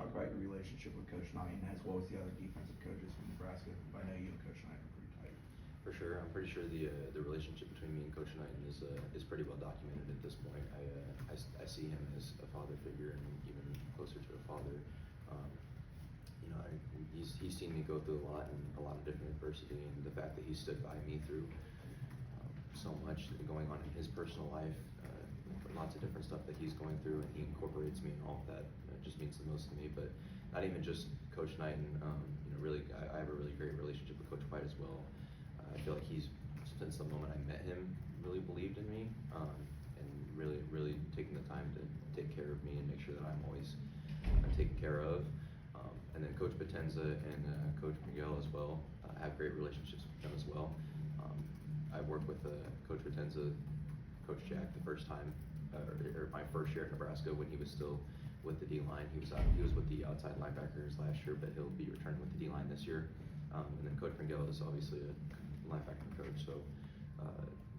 talk about your relationship with Coach Knighton as well as the other defensive coaches from Nebraska? I know you and Coach Knighton are pretty tight. For sure, I'm pretty sure the relationship between me and Coach Knighton is pretty well documented at this point. I see him as a father figure and even closer to a father. You know, he's seen me go through a lot of different adversity, and the fact that he stood by me through so much going on in his personal life, lots of different stuff that he's going through, and he incorporates me in all of that. It just means the most to me. But not even just Coach Knighton. You know, really, I have a really great relationship with Coach White as well. I feel like he's, since the moment I met him, really believed in me, and really taking the time to take care of me and make sure that I'm always taken care of. And then Coach Potenza and Coach Miguel as well. I have great relationships with them as well. I worked with Coach Potenza, Coach Jack the first time, or my first year at Nebraska when he was still with the D-line. He was with the outside linebackers last year, but he'll be returning with the D-line this year. And then Coach Miguel is obviously a linebacker coach. So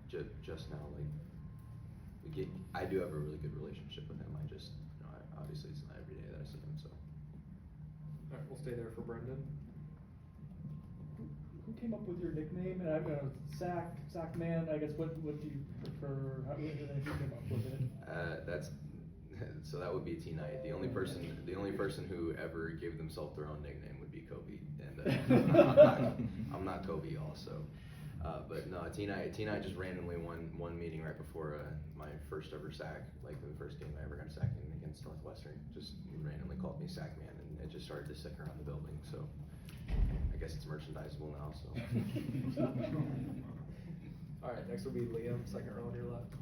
just now, like I do have a really good relationship with him. Obviously it's not every day that I see him. So. All right, we'll stay there for Brendan. Who came up with your nickname? And I'm gonna Sackman. I guess what do you prefer? How did you come up with it? So that would be T Knight. The only person who ever gave themselves their own nickname would be Kobe, and I'm not Kobe also. But no, T Knight just randomly one meeting right before my first ever sack, like the first game I ever got sacked in against Northwestern. Just randomly called me Sackman, and it just started to stick around the building. So I guess it's merchandisable now. So. All right, next will be Liam, second row on your left.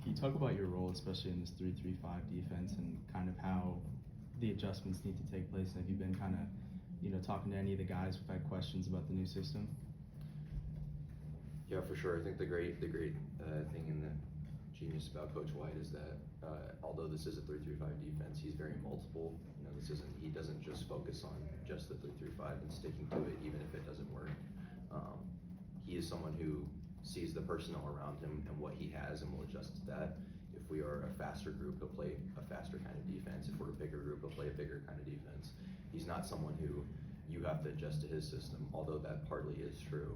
Can you talk about your role, especially in this 3-3-5 defense, and kind of how the adjustments need to take place? Have you been kind of, talking to any of the guys who've had questions about the new system? Yeah, for sure. I think the great thing and the genius about Coach White is that although this is a 3-3-5 defense, he's very multiple. He doesn't just focus on just the 3-3-5 and sticking to it, even if it doesn't work. He is someone who sees the personnel around him and what he has and will adjust to that. If we are a faster group, he'll play a faster kind of defense. If we're a bigger group, he'll play a bigger kind of defense. He's not someone who you have to adjust to his system, although that partly is true.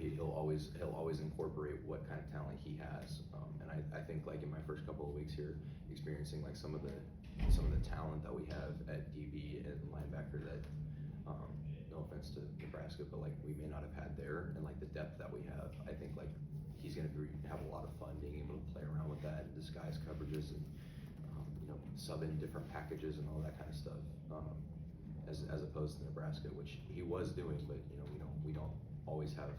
He'll always incorporate what kind of talent he has. And I think like in my first couple of weeks here, experiencing like some of the talent that we have at DB and linebacker that, no offense to Nebraska, but like we may not have had there, and like the depth that we have, I think like he's going to have a lot of fun being able to play around with that and disguise coverages and sub in different packages and all that kind of stuff, as opposed to Nebraska, which he was doing, but we don't always have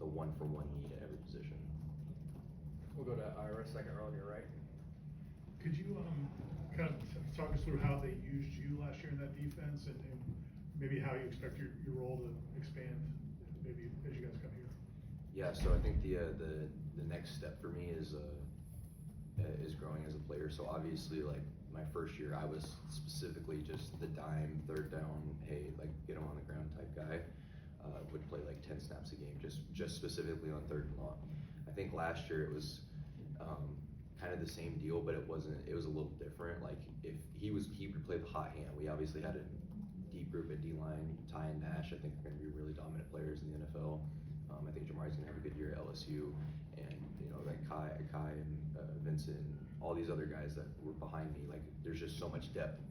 the one-for-one need at every position. We'll go to Ira, second row on your right. Could you kind of talk us through how they used you last year in that defense, and maybe how you expect your role to expand maybe as you guys come here? Yeah, so I think the next step for me is growing as a player. So obviously, like my first year, I was specifically just the dime, third down, hey, like get him on the ground type guy. Would play like 10 snaps a game, just specifically on third and long. I think last year it was kind of the same deal, but it wasn't. It was a little different. Like if he would play the hot hand. We obviously had a deep group at D-line. Ty and Nash, I think, are going to be really dominant players in the NFL. I think Jamari's going to have a good year at LSU, and like Kai and Vincent, and all these other guys that were behind me. Like there's just so much depth,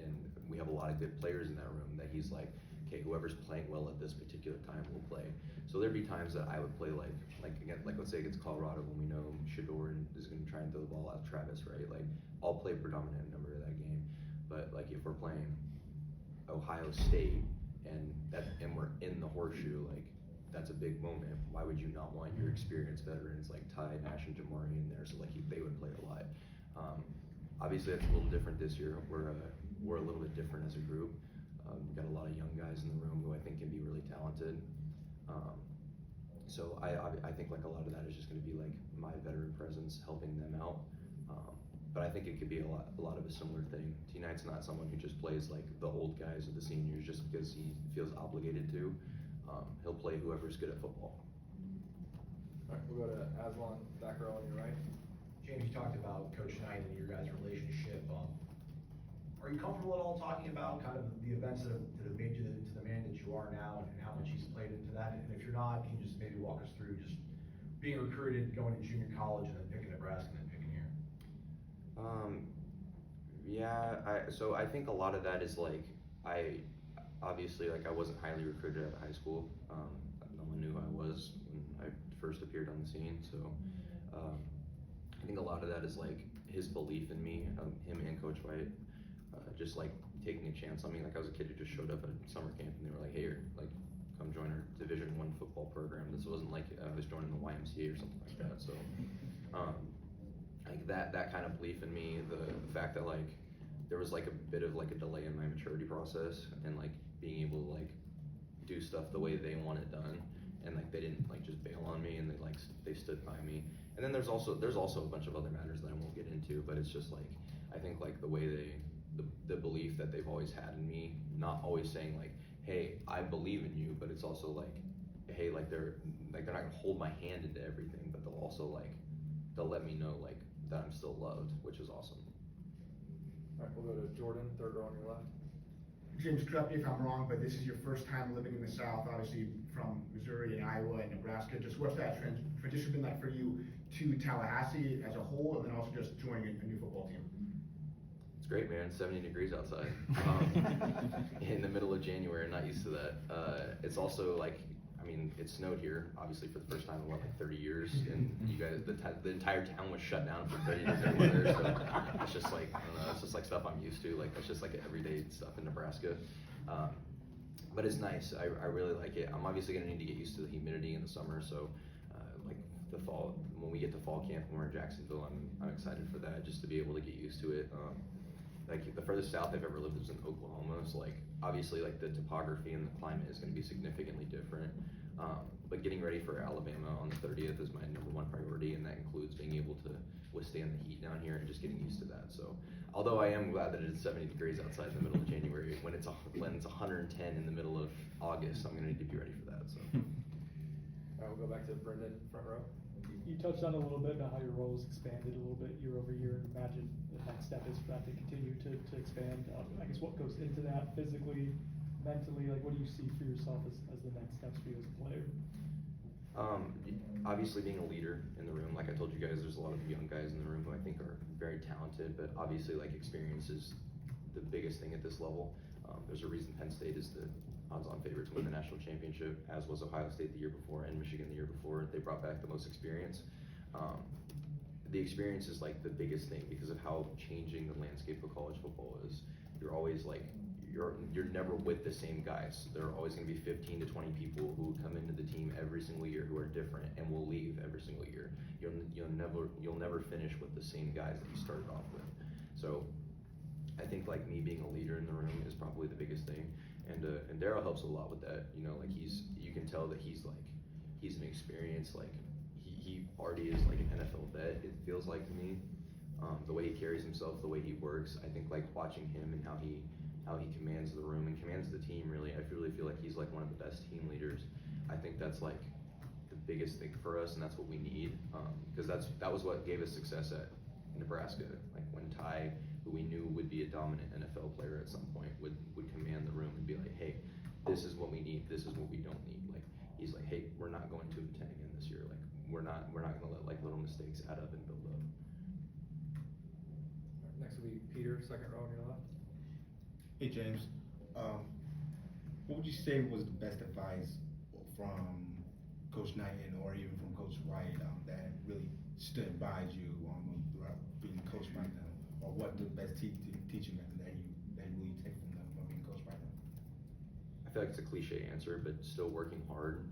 and we have a lot of good players in that room that he's like, okay, whoever's playing well at this particular time will play. So there'd be times that I would play like let's say against Colorado when we know Shador is going to try and throw the ball out to Travis, right? Like I'll play predominant number of that game. But like if we're playing Ohio State and we're in the horseshoe, like that's a big moment. Why would you not want your experienced veterans like Ty, Nash, and Jamari in there? So like they would play a lot. Obviously that's a little different this year. We're a little bit different as a group. We've got a lot of young guys in the room who I think can be really talented. So I think like a lot of that is just going to be like my veteran presence helping them out. But I think it could be a lot of a similar thing. T Knight's not someone who just plays like the old guys or the seniors just because he feels obligated to. He'll play whoever's good at football. All right, we'll go to Aslan, back row on your right. James, you talked about Coach Knight and your guys' relationship. Are are you comfortable at all talking about kind of the events that have made you to the man that you are now, and how much he's played into that? And if you're not, can you just maybe walk us through just being recruited, going to junior college, and then picking Nebraska and then picking here? So I think a lot of that is like, I wasn't highly recruited out of high school. No one knew who I was when I first appeared on the scene. So I think a lot of that is like his belief in me, him and Coach White, just like taking a chance on me. Like I was a kid who just showed up at summer camp and they were like, hey, like come join our Division I football program. This wasn't like I was joining the YMCA or something like that. So like that kind of belief in me, the fact that like there was like a bit of like a delay in my maturity process, and like being able to like do stuff the way they want it done, and like they didn't like just bail on me, and they stood by me. And then there's also a bunch of other matters that I won't get into, but it's just like I think like the way the belief that they've always had in me, not always saying like, hey, I believe in you, but it's also like, hey, like they're not gonna hold my hand into everything, but they'll also like they'll let me know like that I'm still loved, which is awesome. All right, we'll go to Jordan, third row on your left. James, correct me if I'm wrong, but this is your first time living in the South, obviously from Missouri and Iowa and Nebraska. Just what's that transition been like for you to Tallahassee as a whole, and then also just joining a new football team? It's great, man. 70 degrees outside in the middle of January. I'm not used to that. It's also like, I mean, it snowed here, obviously, for the first time in, like 30 years, and you guys, the entire town was shut down for 30 days of weather, so it's just like, I don't know, it's just like stuff I'm used to, like, that's just like everyday stuff in Nebraska. But it's nice, I really like it. I'm obviously gonna need to get used to the humidity in the summer, so, like, the fall, when we get to fall camp and we're in Jacksonville, I'm excited for that, just to be able to get used to it. Like, the furthest south I've ever lived was in Oklahoma, so like, obviously like the topography and the climate is gonna be significantly different. But getting ready for Alabama on the 30th is my #1 priority, and that includes being able to withstand the heat down here and just getting used to that. So, although I am glad that it's 70 degrees outside in the middle of January, when it's 110 in the middle of August, I'm gonna need to be ready for that, so. All right, we'll go back to Brendan, front row. You touched on a little bit about how your role has expanded a little bit year over year, and imagine the next step is for that to continue to expand. I guess what goes into that physically, mentally, like what do you see for yourself as the next steps for you as a player? Obviously being a leader in the room, like I told you guys, there's a lot of young guys in the room who I think are very talented, but obviously like experience is the biggest thing at this level. There's a reason Penn State is the odds-on favorite to win the national championship, as was Ohio State the year before and Michigan the year before. They brought back the most experience. The experience is like the biggest thing because of how changing the landscape of college football is. You're always like, you're never with the same guys. There are always going to be 15 to 20 people who come into the team every single year who are different and will leave every single year. You'll never finish with the same guys that you started off with. So I think like me being a leader in the room is probably the biggest thing, and Darryl helps a lot with that. You know, like you can tell that he's an experienced, like he already is like an NFL vet. It feels like to me, the way he carries himself, the way he works. I think like watching him and how he commands the room and commands the team. Really, I really feel like he's like one of the best team leaders. I think that's like the biggest thing for us, and that's what we need, because that was what gave us success at Nebraska. Like when Ty, who we knew would be a dominant NFL player at some point, would command the room and be like, hey, this is what we need, this is what we don't need. Like he's like, hey, we're not going 2-10 again this year. Like we're not gonna let like little mistakes add up and build up. All right, next will be Peter, second row on your left. Hey James, what would you say was the best advice from Coach Knighton or even from Coach White that really stood by you throughout being coached by them, or what the best teaching method that you really take from them from being coached by them? I feel like it's a cliche answer, but still working hard.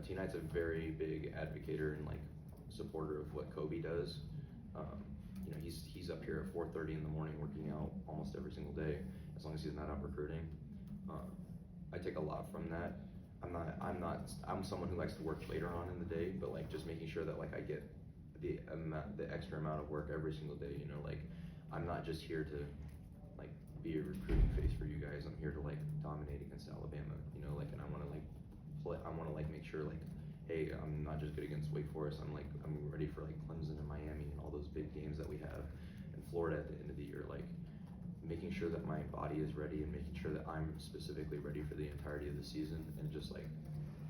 T Knight's a very big advocator and like supporter of what Kobe does. You know, he's up here at 4:30 in the morning working out almost every single day, as long as he's not out recruiting. I take a lot from that. I'm someone who likes to work later on in the day, but like just making sure that like I get the extra amount of work every single day. You know, like I'm not just here to like be a recruiting face for you guys. I'm here to like dominate against Alabama. You know, like, and I want to like make sure like, hey, I'm not just good against Wake Forest. I'm ready for like Clemson and Miami and all those big games that we have. And Florida at the end of the year, like making sure that my body is ready and making sure that I'm specifically ready for the entirety of the season, and just like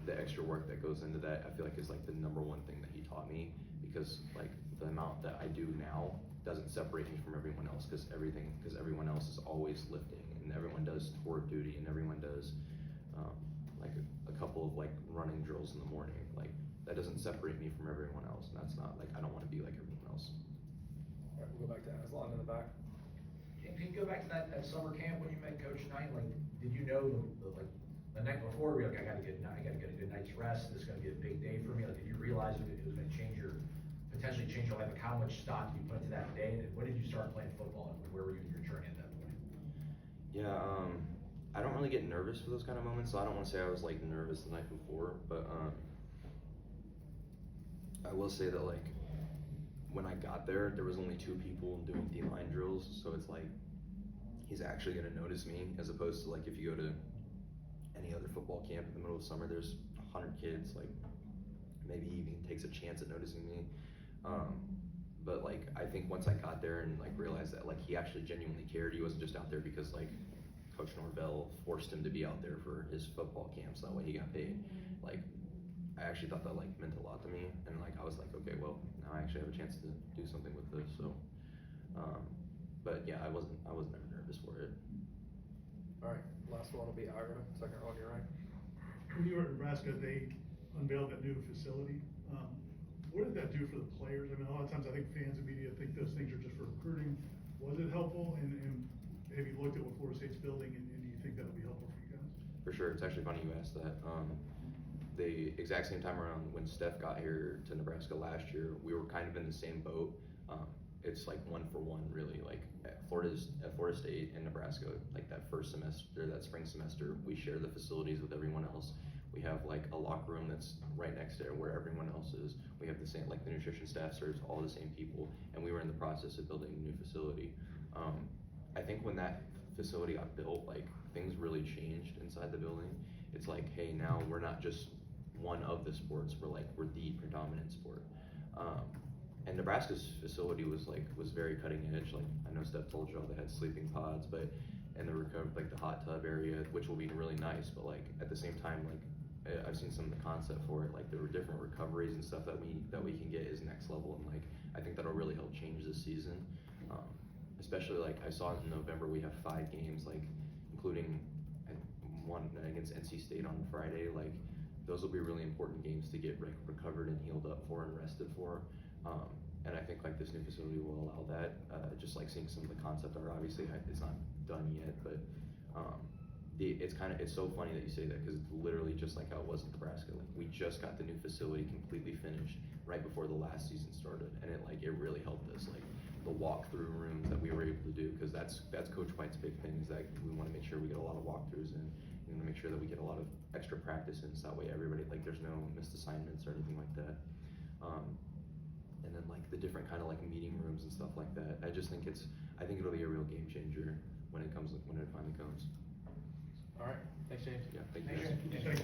the extra work that goes into that, I feel like is like the number one thing that he taught me, because like the amount that I do now doesn't separate me from everyone else, because everyone else is always lifting, and everyone does tour duty, and everyone does like a couple of like running drills in the morning. Like that doesn't separate me from everyone else, and that's not like, I don't want to be like everyone else. All right, we'll go back to Aslan in the back. Can you go back to that summer camp when you met Coach Knight? Like, did you know like the night before, you're like, I gotta get a good night's rest, this is gonna be a big day for me? Like, did you realize it was gonna potentially change your life? Like, how much stock did you put into that day? And when did you start playing football, and where were you in your journey at that point? Yeah, I don't really get nervous for those kind of moments, so I don't want to say I was like nervous the night before, but I will say that like when I got there was only 2 people doing D-line drills, so it's like he's actually going to notice me, as opposed to like if you go to any other football camp in the middle of summer, there's 100 kids, like maybe he even takes a chance at noticing me. But like I think once I got there and like realized that like he actually genuinely cared, he wasn't just out there because like Coach Norvell forced him to be out there for his football camps, that way he got paid. Like I actually thought that like meant a lot to me, and like I was like, okay, well now I actually have a chance to do something with this. So but yeah, I wasn't ever nervous for it. All right, last one will be Ira, second row on your right. When you were at Nebraska, they unveiled that new facility. What did that do for the players? I mean, a lot of times I think fans and media think those things are just for recruiting. Was it helpful? And have you looked at what Florida State's building, and do you think that'll be helpful for you guys? For sure, it's actually funny you asked that. The exact same time around when Steph got here to Nebraska last year, we were kind of in the same boat. It's like 1 for 1, really. Like at Florida State and Nebraska, like that first semester, that spring semester, we share the facilities with everyone else. We have like a locker room that's right next to where everyone else is. We have the same, like the nutrition staff serves all the same people, and we were in the process of building a new facility. I think when that facility got built, like things really changed inside the building. It's like, hey, now we're not just one of the sports, we're the predominant sport. And Nebraska's facility was very cutting edge. Like I know Steph told y'all they had sleeping pods, and the like the hot tub area, which will be really nice, but like at the same time, like I've seen some of the concept for it. Like there were different recoveries and stuff that we can get is next level, and like I think that'll really help change this season. Especially like I saw in November we have 5 games, like including one against NC State on Friday. Like those will be really important games to get recovered and healed up for and rested for. And I think like this new facility will allow that. Just like seeing some of the concept art, obviously it's not done yet, but it's so funny that you say that, because it's literally just like how it was in Nebraska. Like we just got the new facility completely finished right before the last season started, and it really helped us. Like the walkthrough rooms that we were able to do, because that's Coach White's big thing, is that we want to make sure we get a lot of walkthroughs in. We want to make sure that we get a lot of extra practice in, so that way everybody, like there's no missed assignments or anything like that. And then like the different kind of like meeting rooms and stuff like that. I think it'll be a real game changer when it finally comes. All right, thanks James. Yeah, thank you. Thank you.